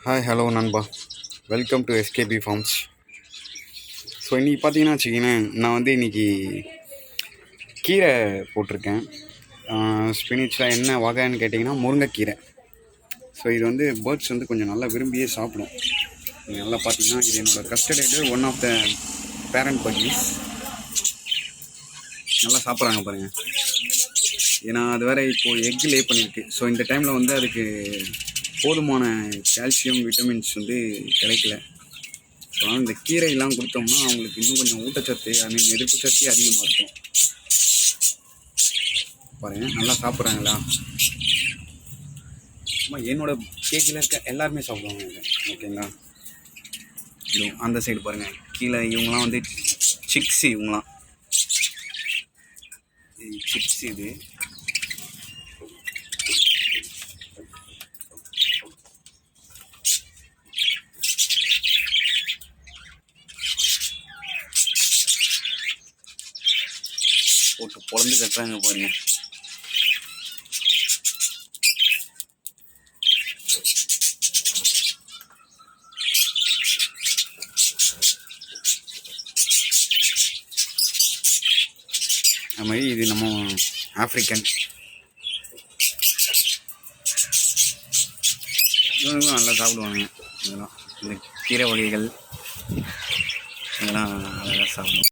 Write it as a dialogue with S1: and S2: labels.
S1: Hi hello நண்பா, welcome to SKP farms. So இன்றைக்கி பார்த்தீங்கன்னா வச்சுக்கிங்களேன், நான் வந்து இன்றைக்கி கீரை போட்டிருக்கேன். ஸ்பினிச்சில் என்ன வகைன்னு கேட்டிங்கன்னா முருங்கைக்கீரை. ஸோ இது வந்து பேர்ட்ஸ் வந்து கொஞ்சம் நல்லா விரும்பியே சாப்பிடும். நீங்கள் நல்லா பார்த்தீங்கன்னா இது என்னோடய custard one of the parent budgies. நல்லா சாப்பிட்றாங்க பாருங்கள். ஏன்னா அது வேறு இப்போது எக் லே பண்ணியிருக்கு. ஸோ இந்த டைமில் வந்து அதுக்கு போதுமான கால்சியம் விட்டமின்ஸ் வந்து கிடைக்கல. ஸோ ஆனால் இந்த கீரையெல்லாம் கொடுத்தோம்னா அவங்களுக்கு இன்னும் கொஞ்சம் ஊட்டச்சத்து எதிர்ப்பு சக்தி அதிகமாக இருக்கும். பாருங்கள் நல்லா சாப்பிட்றாங்களா. என்னோடய கேஜில் இருக்க எல்லாருமே சாப்பிடுவாங்க இதை. ஓகேங்களா, இது அந்த சைடு பாருங்கள். கீழே இவங்களாம் வந்து சிக்ஸு. இவங்களாம் சிக்ஸ். இது போட்டு பொழந்து கட்டுறாங்க பாருங்க. அது மாதிரி இது நம்ம ஆப்ரிக்கன். இவங்களும் நல்லா சாப்பிடுவாங்க. இதெல்லாம் இந்த கீரை வகைகள் இதெல்லாம் நல்லா சாப்பிடுவோம்.